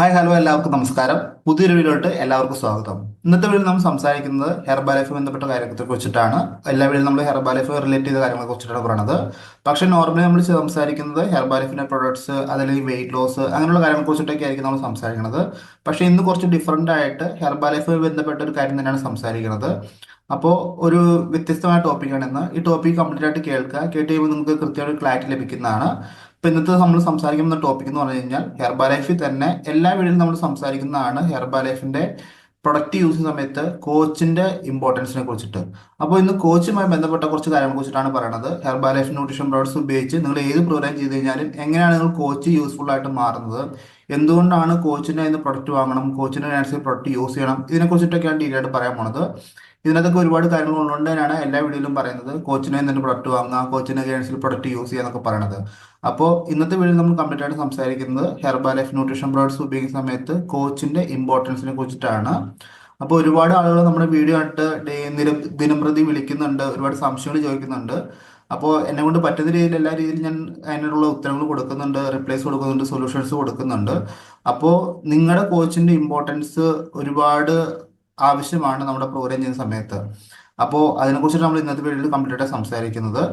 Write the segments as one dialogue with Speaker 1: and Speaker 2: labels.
Speaker 1: Hi hello എല്ലാവർക്കും നമസ്കാരം. പുതിയൊരു വീഡിയോയിലോട്ട് എല്ലാവർക്കും സ്വാഗതം. ഇന്നത്തെ വീഡിയോ നമ്മൾ സംസാരിക്കുന്നത് ഹെർബൽ ലൈഫ് ബന്ധപ്പെട്ട കാര്യത്തെ കുറിച്ചിട്ടാണ്. എല്ലാ വീഡിയോയും നമ്മൾ ഹെർബൽ ലൈഫ് റിലേറ്റ് ചെയ്ത കാര്യങ്ങളെ കുറിച്ചിട്ടാണ് പറയുന്നത്. പക്ഷേ നോർമലി നമ്മൾ സംസാരിക്കുന്നത് ഹെർബൽ ലൈഫിന്റെ പ്രൊഡക്ട്സ് അതല്ലെങ്കിൽ വെയിറ്റ് ലോസ് അങ്ങനെയുള്ള കാര്യങ്ങളെ കുറിച്ചിട്ടൊക്കെ ആയിരിക്കും നമ്മൾ സംസാരിക്കുന്നത്. പക്ഷേ ഇന്ന് കുറച്ച് ഡിഫറൻ്റ് ആയിട്ട് ഹെർബൽ ലൈഫ് ബന്ധപ്പെട്ട ഒരു കാര്യം തന്നെയാണ് സംസാരിക്കുന്നത്. അപ്പോൾ ഒരു വ്യത്യസ്തമായ ടോപ്പിക്കാണ് ഇന്ന്. ഈ ടോപ്പിക് കംപ്ലീറ്റ് ആയിട്ട് കേൾക്കുക. കേട്ട് കഴിയുമ്പോൾ നിങ്ങൾക്ക് കൃത്യമായിട്ട് ക്ലാരിറ്റി ലഭിക്കുന്നതാണ്. ഇപ്പൊ ഇന്നത്തെ നമ്മൾ സംസാരിക്കുന്ന ടോപ്പിക് എന്ന് പറഞ്ഞു കഴിഞ്ഞാൽ ഹെർബൽ ലൈഫിൽ തന്നെ എല്ലാ വീഡിയോയിലും നമ്മൾ സംസാരിക്കുന്നതാണ് ഹെർബൽ ലൈഫിന്റെ പ്രൊഡക്റ്റ് യൂസ് ചെയ്യുന്ന സമയത്ത് കോച്ചിന്റെ ഇമ്പോർട്ടൻസിനെ കുറിച്ചിട്ട്. അപ്പോൾ ഇന്ന് കോച്ചുമായി ബന്ധപ്പെട്ട കുറച്ച് കാര്യങ്ങളെ കുറിച്ചിട്ടാണ് പറയുന്നത്. ഹെർബൽ ലൈഫ് ന്യൂട്രീഷൻ പ്രോഡക്ട്സ് ഉപയോഗിച്ച് നിങ്ങൾ ഏത് പ്രോഗ്രാം ചെയ്ത് കഴിഞ്ഞാലും എങ്ങനെയാണ് നിങ്ങൾ കോച്ച് യൂസ്ഫുൾ ആയിട്ട് മാറുന്നത്, എന്തുകൊണ്ടാണ് കോച്ചിന്റെ ഇന്ന് പ്രൊഡക്റ്റ് വാങ്ങണം, കോച്ചിന്റെ അനുസരിച്ച് പ്രൊഡക്റ്റ് യൂസ് ചെയ്യണം, ഇതിനെ കുറിച്ചിട്ടൊക്കെയാണ് ഡീറ്റെയിൽ ആയിട്ട് പറയാൻ പോണത്. ഇതിനകത്തൊക്കെ ഒരുപാട് കാര്യങ്ങൾ ഉള്ളതുകൊണ്ട് തന്നെയാണ് എല്ലാ വീഡിയോയിലും പറയുന്നത് കോച്ചിനെ എന്തെങ്കിലും പ്രൊഡക്റ്റ് വാങ്ങുക, കോച്ചിന്റെ ഗൈഡൻസിൽ പ്രൊഡക്റ്റ് യൂസ് ചെയ്യുക എന്നൊക്കെ പറയണത്. അപ്പോൾ ഇന്നത്തെ വീഡിയോ നമ്മൾ കംപ്ലീറ്റ് ആയിട്ട് സംസാരിക്കുന്നത് ഹെർബൽ ലൈഫ് ന്യൂട്രീഷൻ പ്രോഡക്ട്സ് ഉപയോഗിക്കുന്ന സമയത്ത് കോച്ചിന്റെ ഇമ്പോർട്ടൻസിനെ കുറിച്ചിട്ടാണ്. അപ്പോൾ ഒരുപാട് ആളുകൾ നമ്മുടെ വീഡിയോ ആയിട്ട് ദിനംപ്രതി വിളിക്കുന്നുണ്ട്, ഒരുപാട് സംശയങ്ങൾ ചോദിക്കുന്നുണ്ട്. അപ്പോൾ എന്നെ കൊണ്ട് പറ്റുന്ന രീതിയിൽ എല്ലാ രീതിയിലും ഞാൻ അതിനുള്ള ഉത്തരങ്ങൾ കൊടുക്കുന്നുണ്ട്, റിപ്ലൈസ് കൊടുക്കുന്നുണ്ട്, സൊല്യൂഷൻസ് കൊടുക്കുന്നുണ്ട്. അപ്പോൾ നിങ്ങളുടെ കോച്ചിന്റെ ഇമ്പോർട്ടൻസ് ഒരുപാട് ആവശ്യമാണ് നമ്മുടെ പ്രോഗ്രാം ചെയ്യുന്ന സമയത്ത്. അപ്പോൾ അതിനെക്കുറിച്ചിട്ട് നമ്മൾ ഇന്നത്തെ വീഡിയോയിൽ കംപ്ലീറ്റ് ആയിട്ട് സംസാരിക്കുന്നത്.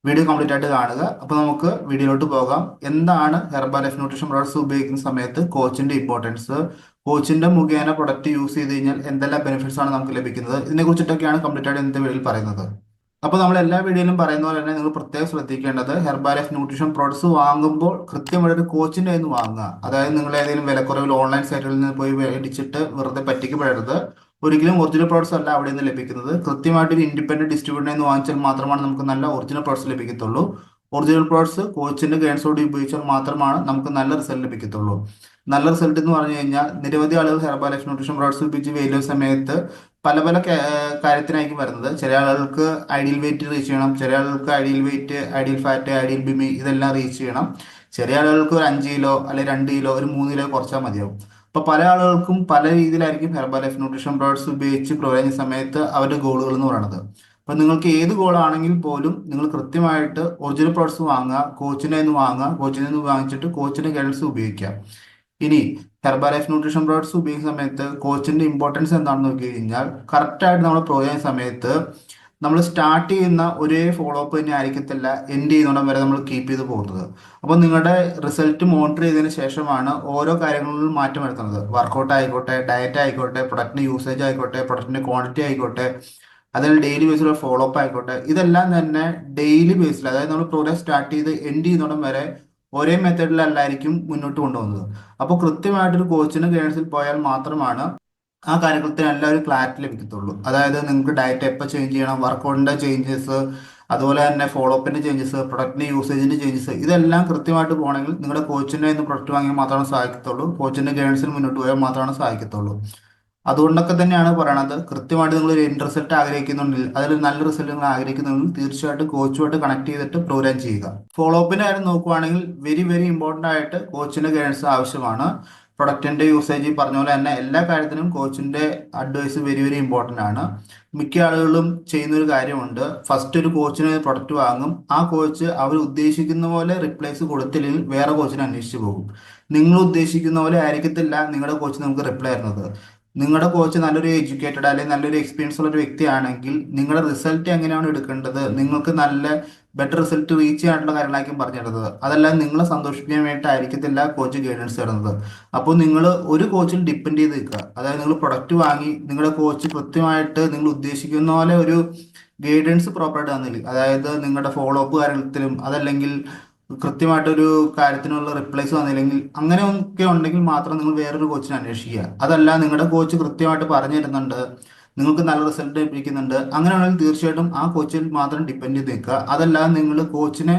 Speaker 1: വീഡിയോ കംപ്ലീറ്റ് ആയിട്ട് കാണുക. അപ്പോൾ നമുക്ക് വീഡിയോയിലോട്ട് പോകാം. എന്താണ് ഹെർബൽ ലൈഫ് ന്യൂട്രീഷൻ പ്രോഡക്ട്സ് ഉപയോഗിക്കുന്ന സമയത്ത് കോച്ചിന്റെ ഇമ്പോർട്ടൻസ്, കോച്ചിന്റെ മുഖേന പ്രൊഡക്റ്റ് യൂസ് ചെയ്ത് കഴിഞ്ഞാൽ എന്തെല്ലാം ബെനിഫിറ്റ്സ് ആണ് നമുക്ക് ലഭിക്കുന്നത്, ഇതിനെ കുറിച്ചിട്ടൊക്കെയാണ് കംപ്ലീറ്റ് ആയിട്ട് ഇന്നത്തെ വീഡിയോയിൽ പറയുന്നത്. അപ്പോൾ നമ്മൾ എല്ലാ വീഡിയോയിലും പറയുന്ന പോലെ തന്നെ നിങ്ങൾ പ്രത്യേകം ശ്രദ്ധിക്കേണ്ടത് ഹെർബൽ ലൈഫ് ന്യൂട്രീഷൻ പ്രോഡക്ട്സ് വാങ്ങുമ്പോൾ കൃത്യമായിട്ട് ഒരു കോച്ചിന്റെ കയ്യിൽ നിന്ന് വാങ്ങുക. അതായത് നിങ്ങൾ ഏതെങ്കിലും വിലക്കുറവിൽ ഓൺലൈൻ സൈറ്റുകളിൽ നിന്ന് പോയി മേടിച്ചിട്ട് വെറുതെ പറ്റിക്കപ്പെടരുത്. ഒരിക്കലും ഒറിജിനൽ പ്രോഡക്ട്സ് അല്ല അവിടെ നിന്ന് ലഭിക്കുന്നത്. കൃത്യമായിട്ട് ഒരു ഇൻഡിപെൻഡന്റ് ഡിസ്ട്രിബ്യൂട്ടറിൽ നിന്ന് വാങ്ങിച്ചാൽ മാത്രമാണ് നമുക്ക് നല്ല ഒറിജിനൽ പ്രോഡക്ട്സ് ലഭിക്കത്തുള്ളൂ. ഒറിജിനൽ പ്രോഡക്ട്സ് കോച്ചിന്റെ ഗൈഡൻസോട് ഉപയോഗിച്ചാൽ മാത്രമാണ് നമുക്ക് നല്ല റിസൾട്ട് ലഭിക്കത്തുള്ളൂ. നല്ല റിസൾട്ട് എന്ന് പറഞ്ഞു കഴിഞ്ഞാൽ നിരവധി ആളുകൾ ഹെർബൽ ലൈഫ് ന്യൂട്രീഷൻ പ്രോഡക്ട്സ് ഉപയോഗിച്ച് വെയിറ്റ് ലോസ് സമയത്ത് പല പല കാര്യത്തിനായിരിക്കും വരുന്നത്. ചില ആളുകൾക്ക് ഐഡിയൽ വെയിറ്റ് റീച്ച് ചെയ്യണം, ചില ആളുകൾക്ക് ideal weight, ideal fat, ideal BMI ഇതെല്ലാം റീച്ച് ചെയ്യണം. ചെറിയ ആളുകൾക്ക് ഒരു 5 കിലോ അല്ലെങ്കിൽ 2 കിലോ, ഒരു 3 കിലോ കുറച്ചാൽ മതിയാവും. അപ്പൊ പല ആളുകൾക്കും പല രീതിയിലായിരിക്കും ഹെർബൽ ലൈഫ് ന്യൂട്രീഷൻ പ്രോഡക്ട്സ് ഉപയോഗിച്ച് പ്രോഗ്രാം ചെയ്യുന്ന സമയത്ത് അവരുടെ ഗോളുകൾ എന്ന് പറയുന്നത്. അപ്പൊ നിങ്ങൾക്ക് ഏത് ഗോൾ ആണെങ്കിൽ പോലും നിങ്ങൾ കൃത്യമായിട്ട് ഒറിജിനൽ പ്രോഡക്ട്സ് വാങ്ങുക, കോച്ചിനെ നിന്ന് വാങ്ങുക, കോച്ചിനെ നിന്ന് വാങ്ങിച്ചിട്ട് കോച്ചിന്റെ ഗൈഡൻസ് ഉപയോഗിക്കാം. ഇനി ഹെർബൽ ലൈഫ് ന്യൂട്രീഷൻ പ്രോഡക്ട്സ് ഉപയോഗിക്കുന്ന സമയത്ത് കോച്ചിന്റെ ഇമ്പോർട്ടൻസ് എന്താണെന്ന് നോക്കി കഴിഞ്ഞാൽ കറക്റ്റ് ആയിട്ട് നമ്മൾ പ്രോഗ്രാം ചെയ്യുന്ന സമയത്ത് നമ്മൾ സ്റ്റാർട്ട് ചെയ്യുന്ന ഒരേ ഫോളോ അപ്പ് തന്നെ ആയിരിക്കത്തില്ല എൻഡ് ചെയ്യുന്നിടം വരെ നമ്മൾ കീപ്പ് ചെയ്ത് പോകുന്നത്. അപ്പോൾ നിങ്ങളുടെ റിസൾട്ട് മോണിറ്റർ ചെയ്തതിന് ശേഷമാണ് ഓരോ കാര്യങ്ങളിലും മാറ്റം വരുത്തുന്നത്. വർക്കൗട്ട് ആയിക്കോട്ടെ, ഡയറ്റ് ആയിക്കോട്ടെ, പ്രൊഡക്റ്റിന്റെ യൂസേജ് ആയിക്കോട്ടെ, പ്രൊഡക്റ്റിന്റെ ക്വാണ്ടിറ്റി ആയിക്കോട്ടെ, അതിൽ ഡെയിലി ബേസിലുള്ള ഫോളോ അപ്പ് ആയിക്കോട്ടെ, ഇതെല്ലാം തന്നെ ഡെയിലി ബേസിൽ, അതായത് നമ്മൾ പ്രോഗ്രാം സ്റ്റാർട്ട് ചെയ്ത് എൻഡ് ചെയ്യുന്നിടം വരെ ഒരേ മെത്തേഡിലല്ലായിരിക്കും മുന്നോട്ട് കൊണ്ടുപോകുന്നത്. അപ്പോൾ കൃത്യമായിട്ടൊരു കോച്ചിന് ഗൈഡൻസിൽ പോയാൽ മാത്രമാണ് ആ കാര്യത്തിൽ എല്ലാവരും ക്ലാരിറ്റി ലഭിക്കത്തുള്ളൂ. അതായത് നിങ്ങൾക്ക് ഡയറ്റ് എപ്പോൾ ചേഞ്ച് ചെയ്യണം, വർക്കൗട്ടിന്റെ ചേഞ്ചസ്, അതുപോലെ തന്നെ ഫോളോ അപ്പിന്റെ ചേഞ്ചസ്, പ്രൊഡക്റ്റിന്റെ യൂസേജിന്റെ ചേഞ്ചസ്, ഇതെല്ലാം കൃത്യമായിട്ട് പോകണമെങ്കിൽ നിങ്ങളുടെ കോച്ചിന്റെ നിന്ന് പ്രൊഡക്റ്റ് വാങ്ങിയാൽ മാത്രമാണ് സാധിക്കത്തുള്ളൂ. കോച്ചിന്റെ ഗൈഡൻസിൽ മുന്നോട്ട് പോയാൽ മാത്രമാണ് സാധിക്കത്തുള്ളൂ. അതുകൊണ്ടൊക്കെ തന്നെയാണ് പറയണത് കൃത്യമായിട്ട് നിങ്ങൾ ഒരു എൻഡ് റിസൾട്ട് ആഗ്രഹിക്കുന്നുണ്ടെങ്കിൽ, അതിൽ നല്ല റിസൾട്ട് നിങ്ങൾ ആഗ്രഹിക്കുന്നുണ്ടെങ്കിൽ തീർച്ചയായിട്ടും കോച്ചുമായിട്ട് കണക്ട് ചെയ്തിട്ട് പ്രോഗ്രാം ചെയ്യുക. ഫോളോ അപ്പിന്റെ കാര്യം നോക്കുവാണെങ്കിൽ വെരി വെരി ഇമ്പോർട്ടന്റ് ആയിട്ട് കോച്ചിന്റെ ഗൈഡൻസ് ആവശ്യമാണ്. പ്രൊഡക്റ്റിന്റെ യൂസേജ് പറഞ്ഞ പോലെ തന്നെ എല്ലാ കാര്യത്തിനും കോച്ചിന്റെ അഡ്വൈസ് വെരി വെരി ഇമ്പോർട്ടന്റ് ആണ്. മിക്ക ആളുകളും ചെയ്യുന്ന ഒരു കാര്യമുണ്ട്, ഫസ്റ്റ് ഒരു കോച്ചിന് പ്രൊഡക്റ്റ് വാങ്ങും, ആ കോച്ച് അവർ ഉദ്ദേശിക്കുന്ന പോലെ റിപ്ലൈസ് കൊടുത്തില്ലെങ്കിൽ വേറെ കോച്ചിനെ അന്വേഷിച്ച് പോകും. നിങ്ങൾ ഉദ്ദേശിക്കുന്ന പോലെ ആയിരിക്കത്തില്ല നിങ്ങളുടെ കോച്ച് നിങ്ങൾക്ക് റിപ്ലൈ തരുന്നത്. നിങ്ങളുടെ കോച്ച് നല്ലൊരു എഡ്യൂക്കേറ്റഡ് അല്ലെങ്കിൽ നല്ലൊരു എക്സ്പീരിയൻസ് ഉള്ള ഒരു വ്യക്തിയാണെങ്കിൽ നിങ്ങളുടെ റിസൾട്ട് എങ്ങനെയാണ് എടുക്കേണ്ടത്, നിങ്ങൾക്ക് നല്ല ബെറ്റർ റിസൾട്ട് റീച്ച് ചെയ്യാനുള്ള കാര്യങ്ങളായിരിക്കും പറഞ്ഞു തരുന്നത്. അതല്ലാതെ നിങ്ങളെ സന്തോഷിപ്പിക്കാൻ വേണ്ടിയിട്ടായിരിക്കത്തില്ല കോച്ച് ഗൈഡൻസ് തരുന്നത്. അപ്പോൾ നിങ്ങൾ ഒരു കോച്ചിൽ ഡിപ്പെൻഡ് ചെയ്ത് നിൽക്കുക. അതായത് നിങ്ങൾ പ്രൊഡക്റ്റ് വാങ്ങി നിങ്ങളുടെ കോച്ച് കൃത്യമായിട്ട് നിങ്ങൾ ഉദ്ദേശിക്കുന്ന പോലെ ഒരു ഗൈഡൻസ് പ്രോപ്പറായിട്ട് തന്നില്ല, അതായത് നിങ്ങളുടെ ഫോളോ അപ്പ് കാര്യത്തിലും അതല്ലെങ്കിൽ കൃത്യമായിട്ടൊരു കാര്യത്തിനുള്ള റിപ്ലൈസ് വന്നില്ലെങ്കിൽ അങ്ങനെ ഒക്കെ ഉണ്ടെങ്കിൽ മാത്രം നിങ്ങൾ വേറൊരു കോച്ചിനെ അന്വേഷിക്കുക. അതല്ല നിങ്ങളുടെ കോച്ച് കൃത്യമായിട്ട് പറഞ്ഞു തരുന്നുണ്ട്, നിങ്ങൾക്ക് നല്ല റിസൾട്ട് ലഭിക്കുന്നുണ്ട്, അങ്ങനെയാണെങ്കിൽ തീർച്ചയായിട്ടും ആ കോച്ചിൽ മാത്രം ഡിപ്പെൻഡ് ചെയ്ത് നിൽക്കുക. അതല്ലാതെ നിങ്ങൾ കോച്ചിനെ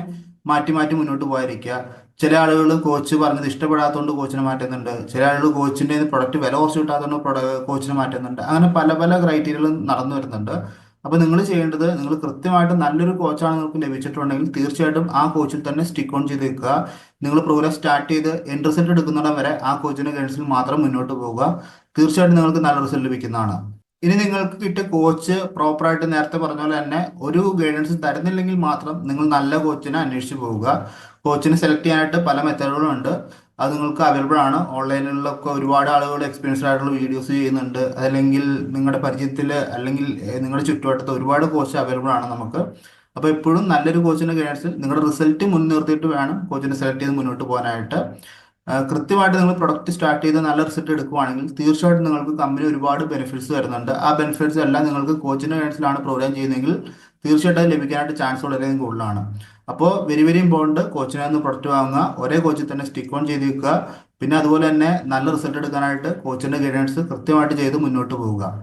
Speaker 1: മാറ്റി മാറ്റി മുന്നോട്ട് പോയിരിക്കുക. ചില ആളുകൾ കോച്ച് പറഞ്ഞത് ഇഷ്ടപ്പെടാത്തതുകൊണ്ട് കോച്ചിനെ മാറ്റുന്നുണ്ട്, ചില ആളുകൾ കോച്ചിന്റെ പ്രൊഡക്റ്റ് വില കുറച്ച് കിട്ടാത്തതുകൊണ്ട് കോച്ചിനെ മാറ്റുന്നുണ്ട്. അങ്ങനെ പല പല ക്രൈറ്റീരിയകളും നടന്നു വരുന്നുണ്ട്. അപ്പൊ നിങ്ങൾ ചെയ്യേണ്ടത്, നിങ്ങൾ കൃത്യമായിട്ട് നല്ലൊരു കോച്ചാണ് നിങ്ങൾക്ക് ലഭിച്ചിട്ടുണ്ടെങ്കിൽ തീർച്ചയായിട്ടും ആ കോച്ചിൽ തന്നെ സ്റ്റിക്ക് ഓൺ ചെയ്ത് നിൽക്കുക. നിങ്ങൾ പ്രോഗ്രാം സ്റ്റാർട്ട് ചെയ്ത് എൻഡ് റിസൾട്ട് എടുക്കുന്നിടം വരെ ആ കോച്ചിന്റെ ഗൈഡൻസിൽ മാത്രം മുന്നോട്ട് പോവുക. തീർച്ചയായിട്ടും നിങ്ങൾക്ക് നല്ല റിസൾട്ട് ലഭിക്കുന്നതാണ്. ഇനി നിങ്ങൾക്ക് കിട്ടിയ കോച്ച് പ്രോപ്പറായിട്ട് നേരത്തെ പറഞ്ഞ പോലെ തന്നെ ഒരു ഗൈഡൻസ് തരുന്നില്ലെങ്കിൽ മാത്രം നിങ്ങൾ നല്ല കോച്ചിനെ അന്വേഷിച്ച് പോവുക. കോച്ചിനെ സെലക്ട് ചെയ്യാനായിട്ട് പല മെത്തേഡുകളും ഉണ്ട്. അത് നിങ്ങൾക്ക് അവൈലബിൾ ആണ്. ഓൺലൈനിലൊക്കെ ഒരുപാട് ആളുകൾ എക്സ്പീരിയൻസ്ഡ് ആയിട്ടുള്ള വീഡിയോസ് ചെയ്യുന്നുണ്ട്. അതല്ലെങ്കിൽ നിങ്ങളുടെ പരിചയത്തിൽ അല്ലെങ്കിൽ നിങ്ങളുടെ ചുറ്റുവട്ടത്ത് ഒരുപാട് കോച്ച് അവൈലബിൾ ആണ് നമുക്ക്. അപ്പോൾ എപ്പോഴും നല്ലൊരു കോച്ചിൻ്റെ ഗൈഡൻസിൽ നിങ്ങളുടെ റിസൾട്ട് മുൻനിർത്തിയിട്ട് വേണം കോച്ചിനെ സെലക്ട് ചെയ്ത് മുന്നോട്ട് പോകാനായിട്ട്. കൃത്യമായിട്ട് നിങ്ങൾ പ്രൊഡക്റ്റ് സ്റ്റാർട്ട് ചെയ്ത് നല്ല റിസൾട്ട് എടുക്കുവാണെങ്കിൽ തീർച്ചയായിട്ടും നിങ്ങൾക്ക് കമ്പനി ഒരുപാട് ബെനിഫിറ്റ്സ് വരുന്നുണ്ട്. ആ ബെനിഫിറ്റ്സ് എല്ലാം നിങ്ങൾക്ക് കോച്ചിൻ്റെ ഗൈഡൻസിലാണ് പ്രോഗ്രാം ചെയ്യുന്നതെങ്കിൽ തീർച്ചയായിട്ടും അത് ലഭിക്കാനായിട്ട് ചാൻസ് വളരെയധികം കൂടുതലാണ്. അപ്പോൾ വെരി വെരി ഇമ്പോർട്ടൻറ്റ്, കോച്ചിനെ ഒന്ന് പ്രൊഡക്റ്റ് വാങ്ങുക, ഒരേ കോച്ചിൽ തന്നെ സ്റ്റിക്ക് ഓൺ ചെയ്ത് വെക്കുക. പിന്നെ അതുപോലെ തന്നെ നല്ല റിസൾട്ട് എടുക്കാനായിട്ട് കോച്ചിൻ്റെ ഗൈഡൻസ് കൃത്യമായിട്ട് ചെയ്ത് മുന്നോട്ട് പോവുക.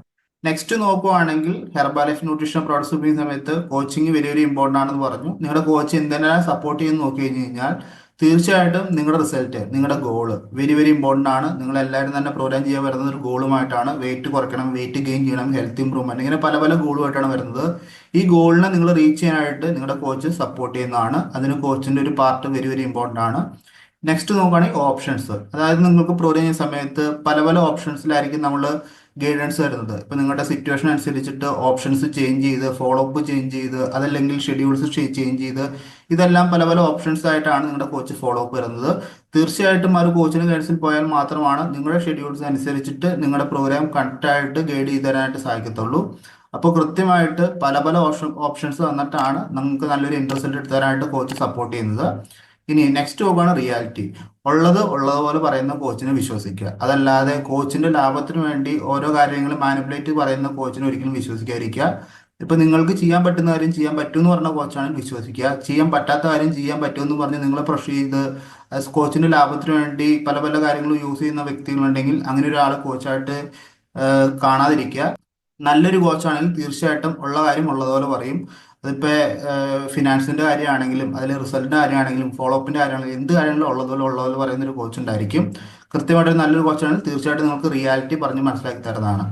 Speaker 1: നെക്സ്റ്റ് നോക്കുവാണെങ്കിൽ ഹെർബാലൈഫ് ന്യൂട്രീഷൻ പ്രോഡക്ട്സ് ഉപയോഗിക്കുന്ന സമയത്ത് കോച്ചിങ് വെരി വെരി ഇമ്പോർട്ടൻ്റ് ആണെന്ന് പറഞ്ഞു. നിങ്ങളുടെ കോച്ച് എന്തെല്ലാം സപ്പോർട്ട് ചെയ്യുന്ന നോക്കി കഴിഞ്ഞ് കഴിഞ്ഞാൽ തീർച്ചയായിട്ടും നിങ്ങളുടെ റിസൾട്ട്, നിങ്ങളുടെ ഗോള് വെരി വെരി ഇമ്പോർട്ടൻ്റ് ആണ്. നിങ്ങൾ എല്ലാവരും തന്നെ പ്രോഗ്രാം ചെയ്യാൻ വരുന്നത് ഒരു ഗോളുമായിട്ടാണ്. വെയിറ്റ് കുറയ്ക്കണം, വെയിറ്റ് ഗെയിൻ ചെയ്യണം, ഹെൽത്ത് ഇമ്പ്രൂവ്മെന്റ്, ഇങ്ങനെ പല പല ഗോളുമായിട്ടാണ് വരുന്നത്. ഈ ഗോളിനെ നിങ്ങൾ റീച്ച് ചെയ്യാനായിട്ട് നിങ്ങളുടെ കോച്ച് സപ്പോർട്ട് ചെയ്യുന്നതാണ്. അതിന് കോച്ചിന്റെ ഒരു പാർട്ട് വെരി വെരി ഇമ്പോർട്ടൻ്റ് ആണ്. നെക്സ്റ്റ് നോക്കുകയാണെങ്കിൽ ഓപ്ഷൻസ്, അതായത് നിങ്ങൾക്ക് പ്രോഗ്രാം ചെയ്യുന്ന സമയത്ത് പല പല ഓപ്ഷൻസിലായിരിക്കും നമ്മൾ ഗൈഡൻസ് വരുന്നത്. ഇപ്പം നിങ്ങളുടെ സിറ്റുവേഷൻ അനുസരിച്ചിട്ട് ഓപ്ഷൻസ് ചേഞ്ച് ചെയ്ത്, ഫോളോ അപ്പ് ചേഞ്ച് ചെയ്ത്, അതല്ലെങ്കിൽ ഷെഡ്യൂൾസ് ചേഞ്ച് ചെയ്ത്, ഇതെല്ലാം പല പല ഓപ്ഷൻസ് ആയിട്ടാണ് നിങ്ങളുടെ കോച്ച് ഫോളോ അപ്പ് വരുന്നത്. തീർച്ചയായിട്ടും ആ ഒരു കോച്ചിന് ഗൈഡൻസിൽ പോയാൽ മാത്രമാണ് നിങ്ങളുടെ ഷെഡ്യൂൾസ് അനുസരിച്ചിട്ട് നിങ്ങളുടെ പ്രോഗ്രാം കറക്റ്റായിട്ട് ഗൈഡ് ചെയ്ത് തരാനായിട്ട് സാധിക്കത്തുള്ളൂ. അപ്പോൾ കൃത്യമായിട്ട് പല പല ഓപ്ഷൻസ് തന്നിട്ടാണ് നിങ്ങൾക്ക് നല്ലൊരു റിസൾട്ട് എടുത്തു തരാനായിട്ട് കോച്ച് സപ്പോർട്ട് ചെയ്യുന്നത്. ഇനി നെക്സ്റ്റ് നോക്കുകയാണ് റിയാലിറ്റി. ഉള്ളതുപോലെ പറയുന്ന കോച്ചിനെ വിശ്വസിക്കുക. അതല്ലാതെ കോച്ചിന്റെ ലാഭത്തിന് വേണ്ടി ഓരോ കാര്യങ്ങളും മാനിപ്പുലേറ്റ് പറയുന്ന കോച്ചിനെ ഒരിക്കലും വിശ്വസിക്കാതിരിക്കുക. ഇപ്പൊ നിങ്ങൾക്ക് ചെയ്യാൻ പറ്റുന്ന കാര്യം ചെയ്യാൻ പറ്റുമെന്ന് പറഞ്ഞ കോച്ചാണെങ്കിൽ വിശ്വസിക്കുക. ചെയ്യാൻ പറ്റാത്ത കാര്യം ചെയ്യാൻ പറ്റുമെന്ന് പറഞ്ഞ് നിങ്ങളെ പ്രഷർ ചെയ്ത് കോച്ചിന്റെ ലാഭത്തിന് വേണ്ടി പല പല കാര്യങ്ങളും യൂസ് ചെയ്യുന്ന വ്യക്തികളുണ്ടെങ്കിൽ അങ്ങനെ ഒരാളെ കോച്ചായിട്ട് കാണാതിരിക്കുക. നല്ലൊരു കോച്ചാണെങ്കിൽ തീർച്ചയായിട്ടും ഉള്ള കാര്യം ഉള്ളതുപോലെ പറയും. അതിപ്പോൾ ഫിനാൻസിൻ്റെ കാര്യമാണെങ്കിലും അതിൽ റിസൾട്ടിൻ്റെ കാര്യമാണെങ്കിലും ഫോളോ അപ്പിൻ്റെ കാര്യമാണെങ്കിലും എന്ത് കാര്യങ്ങളും ഉള്ളതുപോലെ പറയുന്ന ഒരു കോച്ച് ഉണ്ടായിരിക്കും. കൃത്യമായിട്ട് നല്ലൊരു കോച്ചാണെങ്കിൽ തീർച്ചയായിട്ടും നിങ്ങൾക്ക് റിയാലിറ്റി പറഞ്ഞ് മനസ്സിലാക്കി തരുന്നതാണ്.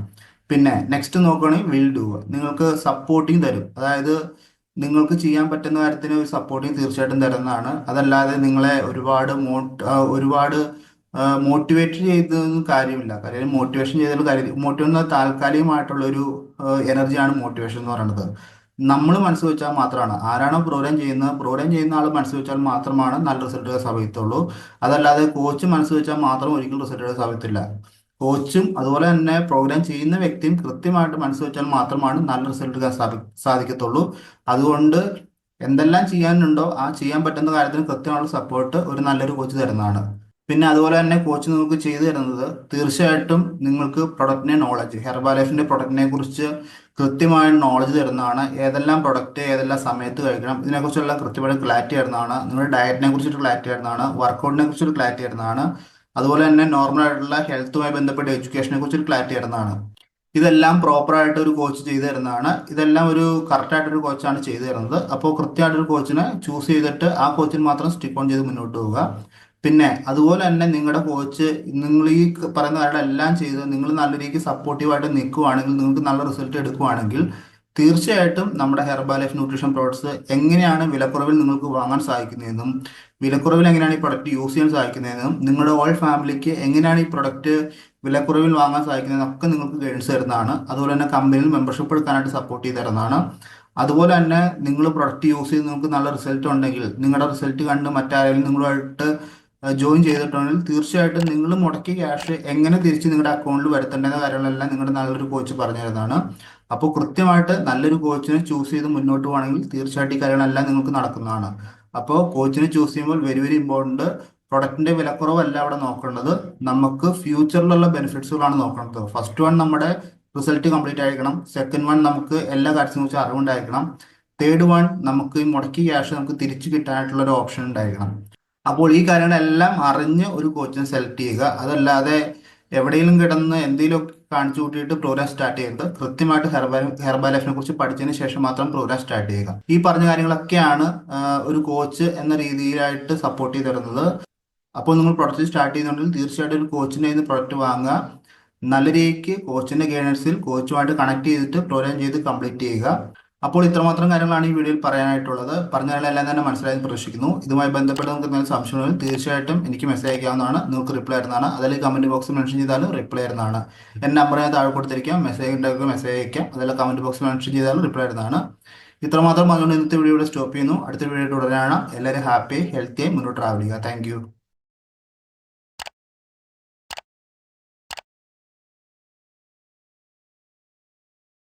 Speaker 1: പിന്നെ നെക്സ്റ്റ് നോക്കുകയാണെങ്കിൽ വിൽ ഡു, നിങ്ങൾക്ക് സപ്പോർട്ടിങ് തരും. അതായത് നിങ്ങൾക്ക് ചെയ്യാൻ പറ്റുന്ന കാര്യത്തിന് ഒരു സപ്പോർട്ടിങ് തീർച്ചയായിട്ടും തരുന്നതാണ്. അതല്ലാതെ നിങ്ങളെ ഒരുപാട് മോട്ടിവേറ്റ് ചെയ്തൊന്നും കാര്യമില്ല. കാര്യം മോട്ടിവേഷൻ ചെയ്താലും കാര്യം, മോട്ടിവേഷൻ താൽക്കാലികമായിട്ടുള്ള ഒരു എനർജിയാണ് മോട്ടിവേഷൻ എന്ന് പറയുന്നത്. നമ്മൾ മനസ്സ് വെച്ചാൽ മാത്രമാണ്, ആരാണോ പ്രോഗ്രാം ചെയ്യുന്ന ആൾ മനസ്സ് വെച്ചാൽ മാത്രമാണ് നല്ല റിസൾട്ടുകൾ സാധിക്കത്തുള്ളൂ. അതല്ലാതെ കോച്ച് മനസ്സ് വെച്ചാൽ മാത്രം ഒരിക്കലും റിസൾട്ടുകൾ സാധിക്കത്തില്ല. കോച്ചും അതുപോലെ തന്നെ പ്രോഗ്രാം ചെയ്യുന്ന വ്യക്തിയും കൃത്യമായിട്ട് മനസ്സ് വെച്ചാൽ മാത്രമാണ് നല്ല റിസൾട്ടുകൾ സാധിക്കത്തുള്ളൂ. അതുകൊണ്ട് എന്തെല്ലാം ചെയ്യാനുണ്ടോ ആ ചെയ്യാൻ പറ്റുന്ന കാര്യത്തിന് കൃത്യമായുള്ള സപ്പോർട്ട് ഒരു നല്ലൊരു കോച്ച് തരുന്നതാണ്. പിന്നെ അതുപോലെ തന്നെ കോച്ച് നിങ്ങൾക്ക് ചെയ്തു തരുന്നത് തീർച്ചയായിട്ടും നിങ്ങൾക്ക് പ്രൊഡക്റ്റിനെ നോളജ്, ഹെർബാലൈഫിന്റെ പ്രൊഡക്റ്റിനെ കുറിച്ച് കൃത്യമായ നോളജ് തരുന്നതാണ്. ഏതെല്ലാം പ്രൊഡക്റ്റ് ഏതെല്ലാം സമയത്ത് കഴിക്കണം ഇതിനെക്കുറിച്ചുള്ള കൃത്യമായ ക്ലാരിറ്റി തരുന്നതാണ്. നിങ്ങളുടെ ഡയറ്റിനെ കുറിച്ചിട്ട് ക്ലാരിറ്റി തരുന്നതാണ്. വർക്കൗട്ടിനെ കുറിച്ചൊരു ക്ലാരിറ്റി തരുന്നതാണ്. അതുപോലെ തന്നെ നോർമൽ ആയിട്ടുള്ള ഹെൽത്തുമായി ബന്ധപ്പെട്ട എഡ്യൂക്കേഷനെ കുറിച്ചൊരു ക്ലാരിറ്റി തരുന്നതാണ്. ഇതെല്ലാം പ്രോപ്പറായിട്ട് ഒരു കോച്ച് ചെയ്തു തരുന്നതാണ്. ഇതെല്ലാം ഒരു കറക്റ്റായിട്ടൊരു കോച്ചാണ് ചെയ്തു തരുന്നത്. അപ്പോൾ കൃത്യമായിട്ടൊരു കോച്ചിനെ ചൂസ് ചെയ്തിട്ട് ആ കോച്ചിന് മാത്രം സ്റ്റിക്ക് ഓൺ ചെയ്ത് മുന്നോട്ട് പോവുക. പിന്നെ അതുപോലെ തന്നെ നിങ്ങളുടെ കോച്ച് നിങ്ങൾ ഈ പറയുന്ന കാര്യങ്ങളെല്ലാം ചെയ്ത് നിങ്ങൾ നല്ല രീതിക്ക് സപ്പോർട്ടീവായിട്ട് നിൽക്കുവാണെങ്കിൽ, നിങ്ങൾക്ക് നല്ല റിസൾട്ട് എടുക്കുവാണെങ്കിൽ തീർച്ചയായിട്ടും നമ്മുടെ ഹെർബാലൈഫ് ന്യൂട്രീഷൻ പ്രോഡക്ട്സ് എങ്ങനെയാണ് വിലക്കുറവിൽ നിങ്ങൾക്ക് വാങ്ങാൻ സാധിക്കുന്നതെന്നും വിലക്കുറവിൽ എങ്ങനെയാണ് ഈ പ്രൊഡക്റ്റ് യൂസ് ചെയ്യാൻ സാധിക്കുന്നതെന്നും നിങ്ങളുടെ ഓൾ ഫാമിലിക്ക് എങ്ങനെയാണ് ഈ പ്രൊഡക്റ്റ് വിലക്കുറവിൽ വാങ്ങാൻ സാധിക്കുന്നതെന്നും ഒക്കെ നിങ്ങൾക്ക് ഗൈഡൻസ് തരുന്നതാണ്. അതുപോലെ തന്നെ കമ്പനിയിൽ മെമ്പർഷിപ്പ് എടുക്കാനായിട്ട് സപ്പോർട്ട് ചെയ്ത് തരുന്നതാണ്. അതുപോലെ തന്നെ നിങ്ങൾ പ്രൊഡക്റ്റ് യൂസ് ചെയ്ത് നിങ്ങൾക്ക് നല്ല റിസൾട്ട് ഉണ്ടെങ്കിൽ നിങ്ങളുടെ റിസൾട്ട് കണ്ട് മറ്റാരെങ്കിലും നിങ്ങളുമായിട്ട് ജോയിൻ ചെയ്തിട്ടുണ്ടെങ്കിൽ തീർച്ചയായിട്ടും നിങ്ങൾ മുടക്കിയ ക്യാഷ് എങ്ങനെ തിരിച്ച് നിങ്ങളുടെ അക്കൗണ്ടിൽ വരുത്തേണ്ട കാര്യങ്ങളെല്ലാം നിങ്ങളുടെ നല്ലൊരു കോച്ച് പറഞ്ഞു തരുന്നതാണ്. അപ്പോൾ കൃത്യമായിട്ട് നല്ലൊരു കോച്ചിനെ ചൂസ് ചെയ്ത് മുന്നോട്ട് പോകണമെങ്കിൽ തീർച്ചയായിട്ടും ഈ കാര്യങ്ങളെല്ലാം നിങ്ങൾക്ക് നടക്കുന്നതാണ്. അപ്പോൾ കോച്ചിനെ ചൂസ് ചെയ്യുമ്പോൾ വെരി വെരി ഇമ്പോർട്ടൻറ്റ്, പ്രൊഡക്റ്റിന്റെ വിലക്കുറവല്ല അവിടെ നോക്കേണ്ടത്, നമുക്ക് ഫ്യൂച്ചറിലുള്ള ബെനിഫിറ്റ്സുകളാണ് നോക്കേണ്ടത്. ഫസ്റ്റ് വൺ നമ്മുടെ റിസൾട്ട് കംപ്ലീറ്റ് ആയിരിക്കണം. സെക്കൻഡ് വൺ നമുക്ക് എല്ലാ കാര്യത്തിനെ കുറിച്ച് അറിവുണ്ടായിരിക്കണം. തേർഡ് വൺ നമുക്ക് ഈ മുടക്കിയ ക്യാഷ് നമുക്ക് തിരിച്ചു കിട്ടാനായിട്ടുള്ള ഒരു ഓപ്ഷൻ ഉണ്ടായിരിക്കണം. അപ്പോൾ ഈ കാര്യങ്ങളെല്ലാം അറിഞ്ഞ് ഒരു കോച്ചിനെ സെലക്ട് ചെയ്യുക. അതല്ലാതെ എവിടെയെങ്കിലും കിടന്ന് എന്തെങ്കിലുമൊക്കെ കാണിച്ചു കൂട്ടിയിട്ട് പ്രോഗ്രാം സ്റ്റാർട്ട് ചെയ്യരുത്. കൃത്യമായിട്ട് ഹെർബാലൈഫിനെ കുറിച്ച് പഠിച്ചതിന് ശേഷം മാത്രം പ്രോഗ്രാം സ്റ്റാർട്ട് ചെയ്യുക. ഈ പറഞ്ഞ കാര്യങ്ങളൊക്കെയാണ് ഒരു കോച്ച് എന്ന രീതിയിലായിട്ട് സപ്പോർട്ട് ചെയ്ത് തരുന്നത്. അപ്പോൾ നിങ്ങൾ പ്രൊഡക്റ്റ് സ്റ്റാർട്ട് ചെയ്യുന്നുണ്ടെങ്കിൽ തീർച്ചയായിട്ടും ഒരു കോച്ചിൻ്റെ കയ്യിൽ നിന്ന് പ്രൊഡക്റ്റ് വാങ്ങുക. നല്ല രീതിക്ക് കോച്ചിന്റെ ഗൈഡൻസിൽ കോച്ചുമായിട്ട് കണക്ട് ചെയ്തിട്ട് പ്രോഗ്രാം ചെയ്ത് കംപ്ലീറ്റ് ചെയ്യുക. അപ്പോൾ ഇത്രമാത്രം കാര്യങ്ങളാണ് ഈ വീഡിയോയിൽ പറയാനായിട്ടുള്ളത്. പറഞ്ഞ കാര്യങ്ങളെല്ലാം തന്നെ മനസ്സിലായി പ്രതീക്ഷിക്കുന്നു. ഇതുമായി ബന്ധപ്പെട്ട് നിങ്ങൾക്ക് എന്തെങ്കിലും സംശയങ്ങൾ തീർച്ചയായിട്ടും എനിക്ക് മെസ്സേജ് അയക്കാവുന്നതാണ്. നിങ്ങൾക്ക് റിപ്ലൈ ആയിരുന്നതാണ്. അതിൽ കമന്റ് ബോക്സിൽ മെൻഷൻ ചെയ്താലും റിപ്ലൈ ആയിരുന്നതാണ്. എൻ്റെ നമ്പർ ഞാൻ താഴെ കൊടുത്തിരിക്കാം. മെസ്സേജ് ഉണ്ടെങ്കിൽ മെസ്സേജ് അയക്കാം. അതിൽ കമന്റ് ബോക്സിൽ മെൻഷൻ ചെയ്താലും റിപ്ലൈ ആയിരുന്നതാണ്. ഇത്രമാത്രം അതുകൊണ്ട് ഇന്നത്തെ വീഡിയോ ഇവിടെ സ്റ്റോപ്പ് ചെയ്യുന്നു. അടുത്ത വീഡിയോ തുടരാനാണ്. എല്ലാവരും ഹാപ്പി ഹെൽത്തിയായി മുന്നോട്ട് ട്രാവൽ ചെയ്യുക. Thank you.